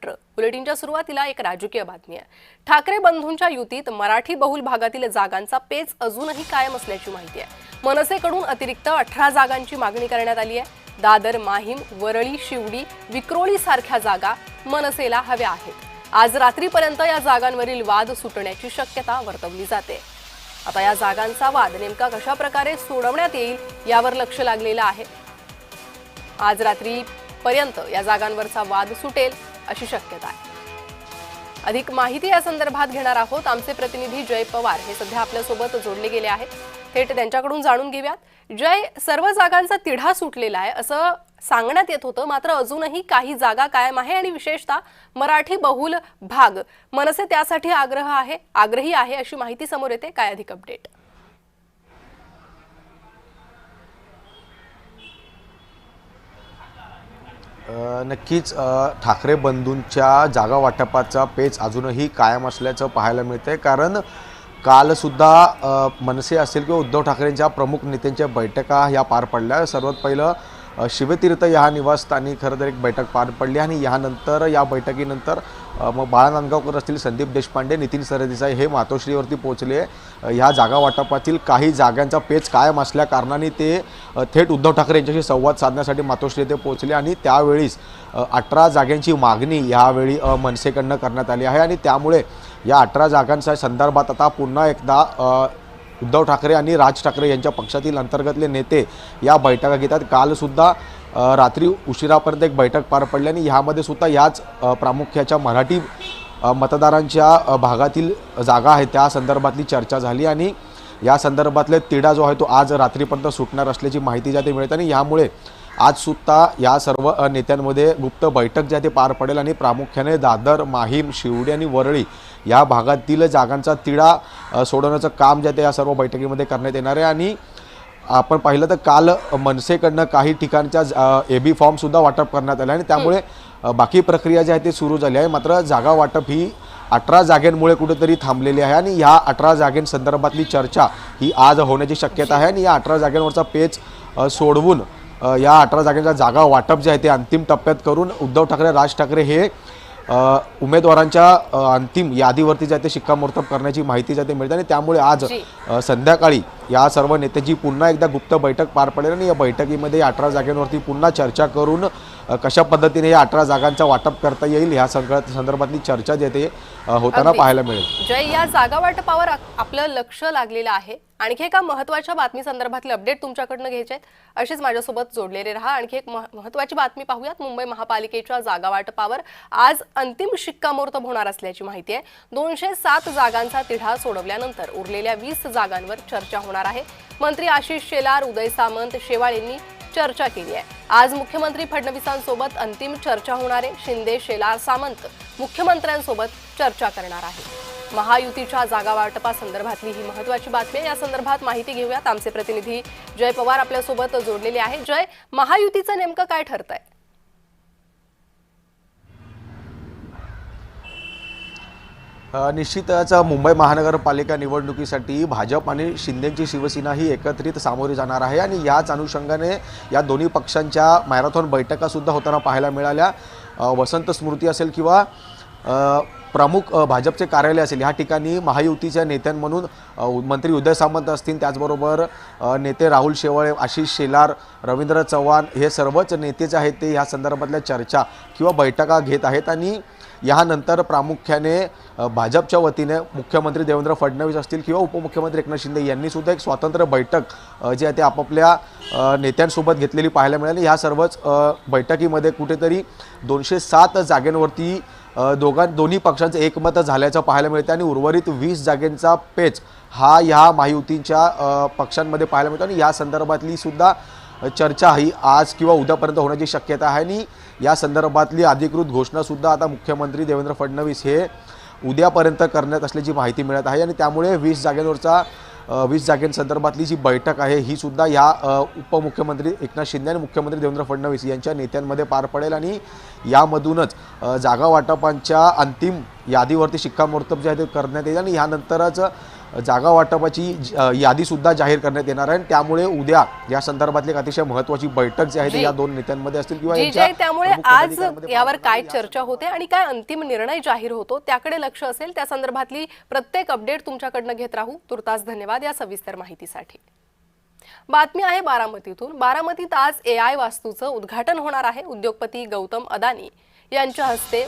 महाराष्ट्र बुलेटिनच्या सुरुवातीला एक राजकीय बातमी आहे। ठाकरे बंधूंच्या युतीत मराठी बहुल भागातील जागांचा पेच अजूनही कायम असल्याची माहिती आहे। मनसेकडून अतिरिक्त 18 जागांची मागणी करण्यात आली आहे। दादर, माहीम, वरळी, शिवडी, विक्रोळी सारख्या जागा मनसेला हव्या आहेत। आज रात्रीपर्यंत या जागांवरील वाद सुटण्याची शक्यता वर्तवली जाते। आता या जागांचा वाद नेमका कशा प्रकारे सोडवण्यात येईल यावर लक्ष लागलेलं आहे। आज रात्रीपर्यंत या जागांवरचा वाद सुटेल अशी शक्यता आहे। अधिक माहिती या संदर्भात घेणार आहोत। आमचे प्रतिनिधी जय पवार हे सध्या आपल्या सोबत जोडले गेले आहेत। थेट त्यांच्याकडून जाणून घेऊयात। जय, सर्व जागांचा तिढा सुटलेला आहे असं सांगण्यात येत होतं, मात्र अजूनही काही जागा कायम आहे आणि विशेषतः मराठी बहुल भाग मनसे त्यासाठी आग्रही आहे अशी माहिती समोर येते। काय अधिक अपडेट? नक्कीच ठाकरे बंधूंच्या जागा वाटपाचा पेच अजूनही कायम असल्याचं पाहायला मिळतंय। कारण काल सुद्धा मनसे असेल किंवा उद्धव ठाकरेंच्या प्रमुख नेत्यांच्या बैठका या पार पडल्या। सर्वात पहिलं शिवतीर्थ या निवासस्थानी खरं तर एक बैठक पार पडली आणि यानंतर या बैठकीनंतर मग बाळा नांदगावकर असतील, संदीप देशपांडे, नितीन सरदेसाई हे मातोश्रीवरती पोहोचले। ह्या जागा वाटपातील काही जागांचा पेच कायम असल्या कारणाने ते थेट उद्धव ठाकरे यांच्याशी संवाद साधण्यासाठी मातोश्री येथे पोहोचले आणि त्यावेळीच 18 जागांची मागणी यावेळी मनसेकडनं करण्यात आली आहे आणि त्यामुळे या 18 जागांच्या संदर्भात आता पुन्हा एकदा उद्धव ठाकरे आणि राज ठाकरे यांच्या पक्षातील अंतर्गतले नेते या बैठका घेतात। कालसुद्धा रात्री उशिरापर्यंत एक बैठक पार पडली आणि ह्यामध्ये सुद्धा याच प्रामुख्याच्या मराठी मतदारांच्या भागातील जागा आहेत त्या संदर्भातली चर्चा झाली आणि या संदर्भातले तिढा जो आहे तो आज रात्रीपर्यंत सुटणार असल्याची माहिती ज्या ते मिळते आणि यामुळे आज सुद्धा या सर्व नेत्यांमध्ये गुप्त बैठक ज्या ते पार पडेल आणि प्रामुख्याने दादर, माहीम, शिवडी आणि वरळी या भागातील जागांचा तिढा सोडवण्याचं काम जे ते या सर्व बैठकीमध्ये करण्यात येणार आहे। आणि आपण पाहिलं तर काल मनसेकडनं काही ठिकाणच्या एबी फॉर्मसुद्धा वाटप करण्यात आले आणि त्यामुळे बाकी प्रक्रिया जी आहे ती सुरू झाली आहे। मात्र जागा वाटप ही 18 जागांमुळे कुठेतरी थांबलेली आहे आणि या 18 जागांसंदर्भातली चर्चा ही आज होण्याची शक्यता आहे आणि या 18 जागांवरचा पेच सोडवून या 18 जागांच्या जागा वाटप जे आहे ते अंतिम टप्प्यात करून उद्धव ठाकरे, राज ठाकरे हे उमेदवारांच्या अंतिम यादीवरती जे ते शिक्कामोर्तब करण्याची माहिती जे ते मिळते आणि त्यामुळे आज संध्याकाळी या सर्व नेत्यांची पुन्हा एकदा गुप्त बैठक पार पडेल आणि या बैठकीमध्ये 18 जागांवरती पुन्हा चर्चा करून कशा पद्धतीने या 18 जागांचा वाटप करता येईल ह्या संदर्भातली चर्चा जे ते होताना पाहायला मिळेल। जय, या जागा वाटपावर आपलं लक्ष लागलेलं आहे। आणखी एका महत्त्वाच्या बातमी संदर्भातले अपडेट तुमच्याकडनं घ्यायचे आहेत, असेच माझ्यासोबत जोडलेले राहा। आणखी एक महत्त्वाची बातमी पाहूयात। मुंबई महापालिकेच्या जागा वाटपावर आज अंतिम शिक्कामोर्तब होणार असल्याची माहिती आहे। 207 जागांचा तिढा सोडवल्यानंतर उरलेल्या 20 जागांवर चर्चा होणार आहे। मंत्री आशिष शेलार, उदय सामंत, शेवाळ यांनी चर्चा केली आहे। आज मुख्यमंत्री फडणवीसांसोबत अंतिम चर्चा होणार आहे। शिंदे, शेलार, सामंत मुख्यमंत्र्यांसोबत चर्चा करणार आहे। महायुतीच्या जागा वाटपासंदर्भातली ही महत्त्वाची बातमी आहे। या संदर्भात माहिती घेऊयात। आमचे प्रतिनिधी जय पवार आपल्यासोबत जोडलेले आहे। जय, महायुतीचं नेमकं काय ठरतंय? निश्चितच मुंबई महानगरपालिका निवडणुकीसाठी भाजप आणि शिंदेची शिवसेना ही एकत्रित सामोरी जाणार आहे आणि याच अनुषंगाने या दोन्ही पक्षांच्या मॅरेथॉन बैठका सुद्धा होताना पाहायला मिळाल्या। वसंत स्मृती असेल किंवा प्रमुख भाजपचे कार्यालय असेल ह्या ठिकाणी महायुतीच्या नेत्यां म्हणून मंत्री उदय सामंत असतील, त्याचबरोबर नेते राहुल शेवाळे, आशिष शेलार, रवींद्र चव्हाण हे सर्वच नेते जे आहेत ते या संदर्भातल्या चर्चा किंवा बैठका घेत आहेत आणि यानंतर प्रामुख्याने भाजपच्या वतीने मुख्यमंत्री देवेंद्र फडणवीस असतील किंवा उपमुख्यमंत्री एकनाथ शिंदे यांनी सुद्धा एक स्वतंत्र बैठक जी आहे ते आपापल्या नेत्यांसोबत घेतलेली पाहायला मिळाली। ह्या सर्वच बैठकीमध्ये कुठेतरी 207 जागांवरती दोन्ही पक्षांचं एकमत झाल्याचं पाहायला मिळतं आणि उर्वरित 20 जागांचा पेच हा ह्या महायुतीच्या पक्षांमध्ये पाहायला मिळतो आणि या संदर्भातली सुद्धा चर्चा ही आज किंवा उद्यापर्यंत होण्याची शक्यता आहे आणि या संदर्भातली अधिकृत घोषणा सुद्धा आता मुख्यमंत्री देवेंद्र फडणवीस हे उद्यापर्यंत करण्यात असल्याची माहिती मिळत आहे आणि त्यामुळे 20 जागांसंदर्भातली जी बैठक आहे ही सुद्धा या उपमुख्यमंत्री एकनाथ शिंदे आणि मुख्यमंत्री देवेंद्र फडणवीस यांच्या नेत्यांमध्ये पार पडेल आणि यामधूनच जागा वाटपांच्या अंतिम यादीवरती शिक्कामोर्तब जे आहे ते करण्यात येईल आणि यानंतरच जागा वाटपाची यादी सुद्धा जाहीर करण्यात येणार आहे. त्यामुळे उद्या या संदर्भातली एक अतिशय महत्त्वाची बैठक जी आहे ती जी. या दोन नेत्यांमध्ये असतील किंवा जी यांच्या जय, त्यामुळे प्रमुख आज पदाधिकाऱ्यांमध्ये यावर काय या चर्चा होते आणि काय अंतिम निर्णय जाहीर होतो त्याकडे लक्ष असेल. त्या संदर्भातली प्रत्येक अपडेट तुमच्याकडनं घेत राहू. तुर्तास धन्यवाद या सविस्तर माहितीसाठी. बातमी आहे बारामतीतून. बारामतीत आज AI वास्तूचं उद्घाटन होणार आहे. उद्योगपती गौतम अदानी यांच्या हस्ते